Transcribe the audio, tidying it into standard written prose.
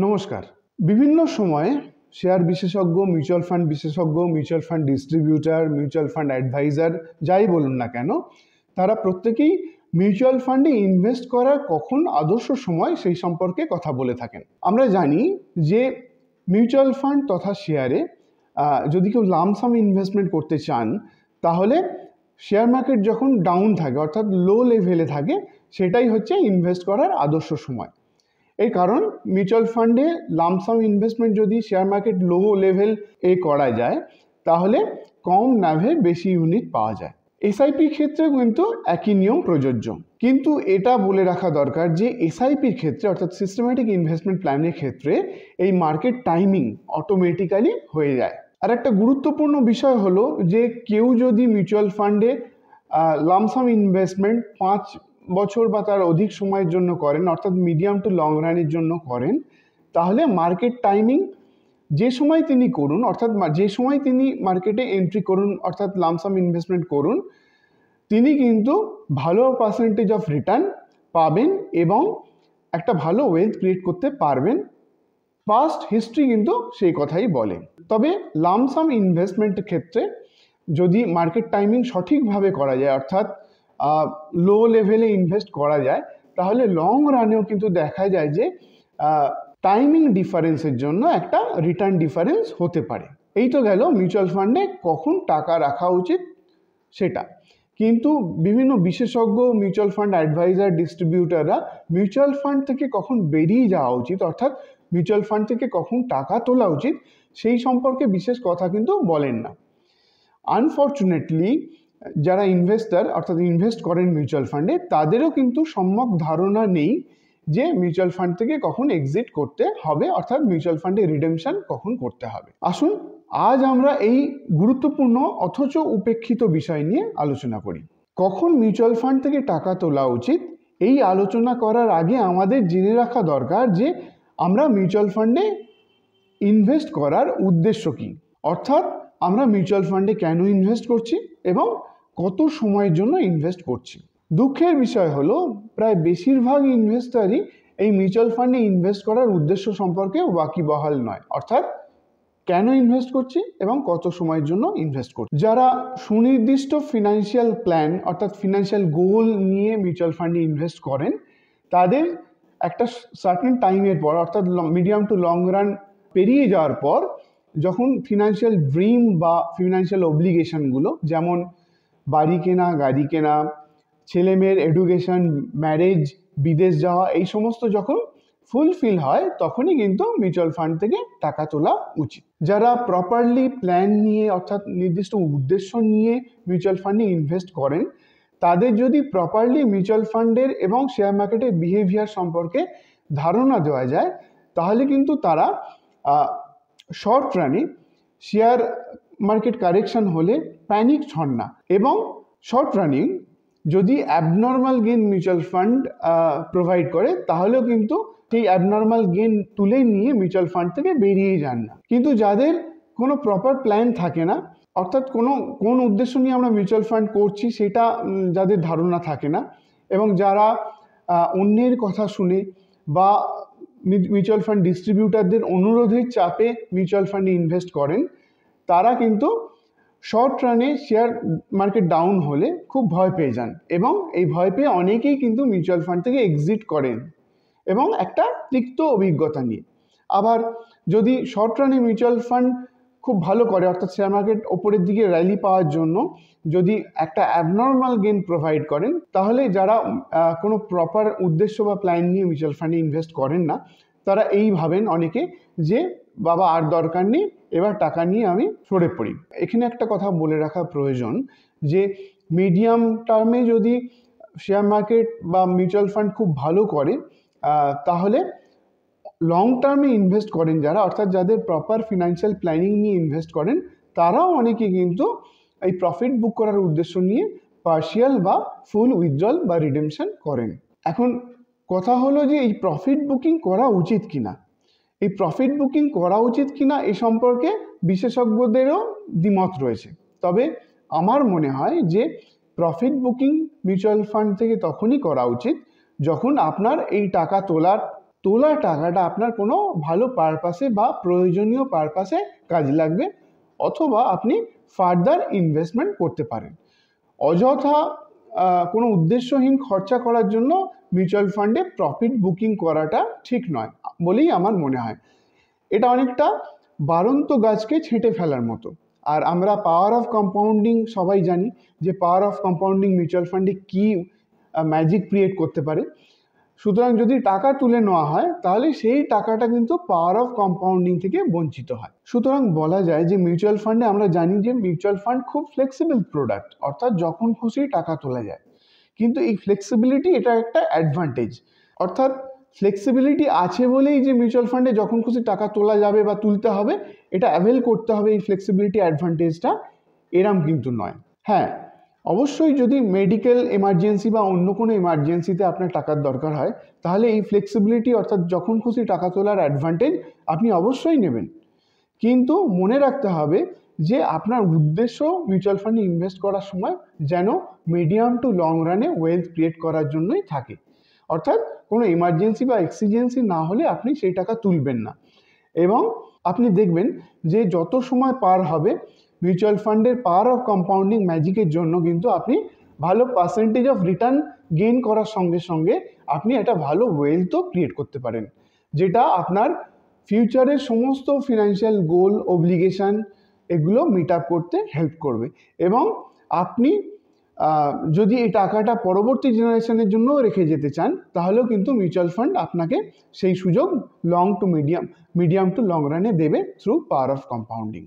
নমস্কার। বিভিন্ন সময়ে শেয়ার বিশেষজ্ঞ, মিউচুয়াল ফান্ড বিশেষজ্ঞ, mutual fund distributor, mutual fund adviser যাই বলুন না কেন, তারা প্রত্যেকেই মিউচুয়াল ফান্ডে ইনভেস্ট করার কখন আদর্শ সময় সেই সম্পর্কে কথা বলে থাকেন। আমরা জানি যে মিউচুয়াল ফান্ড তথা শেয়ারে যদি কেউ লামসাম ইনভেস্টমেন্ট করতে চান, তাহলে শেয়ার মার্কেট যখন ডাউন থাকে অর্থাৎ লো লেভেলে থাকে, সেটাই হচ্ছে ইনভেস্ট করার আদর্শ সময়। এই কারণ মিউচুয়াল ফান্ডে লামসাম ইনভেস্টমেন্ট যদি শেয়ার মার্কেট লো লেভেল করা যায়, তাহলে কম লাভে বেশি ইউনিট পাওয়া যায়। এসআইপির ক্ষেত্রেও কিন্তু একই নিয়ম প্রযোজ্য, কিন্তু এটা বলে রাখা দরকার যে এসআইপির ক্ষেত্রে অর্থাৎ সিস্টেম্যাটিক ইনভেস্টমেন্ট প্ল্যানের ক্ষেত্রে এই মার্কেট টাইমিং অটোমেটিক্যালি হয়ে যায়। আর একটা গুরুত্বপূর্ণ বিষয় হলো যে কেউ যদি মিউচুয়াল ফান্ডে লামসাম ইনভেস্টমেন্ট 5 বছর বা তার অধিক সময়ের জন্য করেন, অর্থাৎ মিডিয়াম টু লং রানের জন্য করেন, তাহলে মার্কেট টাইমিং যে সময় তিনি করুন, অর্থাৎ যে সময় তিনি মার্কেটে এন্ট্রি করুন অর্থাৎ লামসাম ইনভেস্টমেন্ট করুন, তিনি কিন্তু ভালো পার্সেন্টেজ অফ রিটার্ন পাবেন এবং একটা ভালো ওয়েলথ ক্রিয়েট করতে পারবেন। পাস্ট হিস্ট্রি কিন্তু সেই কথাই বলে। তবে লামসাম ইনভেস্টমেন্টের ক্ষেত্রে যদি মার্কেট টাইমিং সঠিকভাবে করা যায়, অর্থাৎ লো লেভেলে ইনভেস্ট করা যায়, তাহলে লং রানেও কিন্তু দেখা যায় যে টাইমিং ডিফারেন্সের জন্য একটা রিটার্ন ডিফারেন্স হতে পারে। এই তো গেল মিউচুয়াল ফান্ডে কখন টাকা রাখা উচিত সেটা। কিন্তু বিভিন্ন বিশেষজ্ঞ, মিউচুয়াল ফান্ড অ্যাডভাইজার, ডিস্ট্রিবিউটাররা মিউচুয়াল ফান্ড থেকে কখন বেরিয়ে যাওয়া উচিত, অর্থাৎ মিউচুয়াল ফান্ড থেকে কখন টাকা তোলা উচিত, সেই সম্পর্কে বিশেষ কথা কিন্তু বলেন না। আনফর্চুনেটলি যারা ইনভেস্টার অর্থাৎ ইনভেস্ট করেন মিউচুয়াল ফান্ডে, তাদেরও কিন্তু সম্যক ধারণা নেই যে মিউচুয়াল ফান্ড থেকে কখন এক্সিট করতে হবে, অর্থাৎ মিউচুয়াল ফান্ডে রিডেমশন কখন করতে হবে। আসুন আজ আমরা এই গুরুত্বপূর্ণ অথচ উপেক্ষিত বিষয় নিয়ে আলোচনা করি। কখন মিউচুয়াল ফান্ড থেকে টাকা তোলা উচিত, এই আলোচনা করার আগে আমাদের জেনে রাখা দরকার যে আমরা মিউচুয়াল ফান্ডে ইনভেস্ট করার উদ্দেশ্য কী, অর্থাৎ আমরা মিউচুয়াল ফান্ডে কেন ইনভেস্ট করছি এবং কত সময়ের জন্য ইনভেস্ট করছি। দুঃখের বিষয় হলো প্রায় বেশিরভাগ ইনভেস্টারই এই মিউচুয়াল ফান্ডে ইনভেস্ট করার উদ্দেশ্য সম্পর্কে ওয়াকিবহাল নয়, অর্থাৎ কেন ইনভেস্ট করছি এবং কত সময়ের জন্য ইনভেস্ট করছি। যারা সুনির্দিষ্ট ফিনান্সিয়াল প্ল্যান অর্থাৎ ফিনান্সিয়াল গোল নিয়ে মিউচুয়াল ফান্ডে ইনভেস্ট করেন, তাদের একটা সার্টেন টাইমের পর অর্থাৎ মিডিয়াম টু লং রান পেরিয়ে যাওয়ার পর, যখন ফিনান্সিয়াল ড্রিম বা ফিনান্সিয়াল অব্লিগেশনগুলো, যেমন বাড়ি কেনা, গাড়ি কেনা, ছেলেমেয়ের এডুকেশন, ম্যারেজ, বিদেশ যাওয়া, এই সমস্ত যখন ফুলফিল হয়, তখনই কিন্তু মিউচুয়াল ফান্ড থেকে টাকা তোলা উচিত। যারা প্রপারলি প্ল্যান নিয়ে অর্থাৎ নির্দিষ্ট উদ্দেশ্য নিয়ে মিউচুয়াল ফান্ডে ইনভেস্ট করেন, তাদের যদি প্রপারলি মিউচুয়াল ফান্ডের এবং শেয়ার মার্কেটের বিহেভিয়ার সম্পর্কে ধারণা দেওয়া যায়, তাহলে কিন্তু তারা শর্ট রানে শেয়ার মার্কেট কারেকশন হলে প্যানিক হন না, এবং শর্ট রানিং যদি abnormal gain mutual fund provide করে, তাহলেও কিন্তু সেই অ্যাবনর্মাল গেইন তুলে নিয়ে মিউচুয়াল ফান্ড থেকে বেরিয়ে যান না। কিন্তু যাদের কোনো প্রপার প্ল্যান থাকে না, অর্থাৎ কোন উদ্দেশ্য নিয়ে আমরা মিউচুয়াল ফান্ড করছি সেটা যাদের ধারণা থাকে না, এবং যারা অন্যের কথা শুনে বা মিউচুয়াল ফান্ড ডিস্ট্রিবিউটারদের অনুরোধের চাপে মিউচুয়াল ফান্ডে ইনভেস্ট করেন, তারা কিন্তু শর্ট রানে শেয়ার মার্কেট ডাউন হলে খুব ভয় পেয়ে যান, এবং এই ভয় পেয়ে অনেকেই কিন্তু মিউচুয়াল ফান্ড থেকে এক্সিট করেন এবং একটা তিক্ত অভিজ্ঞতা নিয়ে। আবার যদি শর্ট রানে মিউচুয়াল ফান্ড খুব ভালো করে, অর্থাৎ শেয়ার মার্কেট ওপরের দিকে র্যালি পাওয়ার জন্য যদি একটা অ্যাবনর্মাল গেইন প্রোভাইড করেন, তাহলে যারা কোনো প্রপার উদ্দেশ্য বা প্ল্যান নিয়ে মিউচুয়াল ফান্ডে ইনভেস্ট করেন না, তারা এই ভাবেন অনেকে যে বাবা আর দরকার নেই, এবার টাকা নিয়ে আমি সরে পড়ি। এখানে একটা কথা বলে রাখা প্রয়োজন যে মিডিয়াম টার্মে যদি শেয়ার মার্কেট বা মিউচুয়াল ফান্ড খুব ভালো করে, তাহলে লং টার্মে ইনভেস্ট করেন যারা, অর্থাৎ যাদের প্রপার ফিনান্সিয়াল প্ল্যানিং নিয়ে ইনভেস্ট করেন, তারাও অনেকে কিন্তু এই প্রফিট বুক করার উদ্দেশ্য নিয়ে পার্শিয়াল বা ফুল উইথড্রল বা রিডেমশন করেন। এখন কথা হলো যে এই প্রফিট বুকিং করা উচিত কিনা, এই প্রফিট বুকিং করা উচিত কিনা এ সম্পর্কে বিশেষজ্ঞদেরও দ্বিমত রয়েছে। তবে আমার মনে হয় যে প্রফিট বুকিং মিউচুয়াল ফান্ড থেকে তখনই করা উচিত যখন আপনার এই টাকা তোলার তোলা টাকাটা আপনার কোনো ভালো পারপাসে বা প্রয়োজনীয় পারপাসে কাজে লাগবে, অথবা আপনি ফার্দার ইনভেস্টমেন্ট করতে পারেন। অযথা কোনো উদ্দেশ্যহীন খরচা করার জন্য মিউচুয়াল ফান্ডে প্রফিট বুকিং করাটা ঠিক নয় বলেই আমার মনে হয়। এটা অনেকটা বাড়ন্ত গাছকে ছেঁটে ফেলার মতো। আর আমরা পাওয়ার অফ কম্পাউন্ডিং সবাই জানি যে পাওয়ার অফ কম্পাউন্ডিং মিউচুয়াল ফান্ডে কী ম্যাজিক ক্রিয়েট করতে পারে। সুতরাং যদি টাকা তুলে নেওয়া হয় তাহলে সেই টাকাটা কিন্তু পাওয়ার অফ কম্পাউন্ডিং থেকে বঞ্চিত হয়। সুতরাং বলা যায় যে মিউচুয়াল ফান্ডে আমরা জানি যে মিউচুয়াল ফান্ড খুব ফ্লেক্সিবল প্রোডাক্ট, অর্থাৎ যখন খুশি টাকা তোলা যায়। কিন্তু এই ফ্লেক্সিবিলিটি এটা একটা অ্যাডভান্টেজ, অর্থাৎ ফ্লেক্সিবিলিটি আছে বলেই যে মিউচুয়াল ফান্ডে যখন খুশি টাকা তোলা যাবে বা তুলতে হবে, এটা অ্যাভেল করতে হবে এই ফ্লেক্সিবিলিটি অ্যাডভান্টেজটা, এরম কিন্তু নয়। হ্যাঁ, অবশ্যই যদি মেডিকেল এমার্জেন্সি বা অন্য কোনো এমার্জেন্সিতে আপনার টাকার দরকার হয়, তাহলে এই ফ্লেক্সিবিলিটি অর্থাৎ যখন খুশি টাকা তোলার অ্যাডভান্টেজ আপনি অবশ্যই নেবেন। কিন্তু মনে রাখতে হবে যে আপনার উদ্দেশ্য মিউচুয়াল ফান্ডে ইনভেস্ট করার সময় যেন মিডিয়াম টু লং রানে ওয়েলথ ক্রিয়েট করার জন্যই থাকে। অর্থাৎ কোনো এমার্জেন্সি বা এক্সিজেন্সি না হলে আপনি সেই টাকা তুলবেন না। এবং আপনি দেখবেন যে যত সময় পার হবে মিউচুয়াল ফান্ডের পাওয়ার অফ কম্পাউন্ডিং ম্যাজিকের জন্য কিন্তু আপনি ভালো পার্সেন্টেজ অফ রিটার্ন গেইন করার সঙ্গে সঙ্গে আপনি একটা ভালো ওয়েলথও ক্রিয়েট করতে পারেন, যেটা আপনার ফিউচারের সমস্ত ফিনান্সিয়াল গোল, অব্লিগেশন এগুলো মিট আপ করতে হেল্প করবে। এবং আপনি যদি এই টাকাটা পরবর্তী জেনারেশনের জন্যও রেখে যেতে চান, তাহলেও কিন্তু মিউচুয়াল ফান্ড আপনাকে সেই সুযোগ মিডিয়াম টু লং রানে দেবে থ্রু পাওয়ার অফ কম্পাউন্ডিং।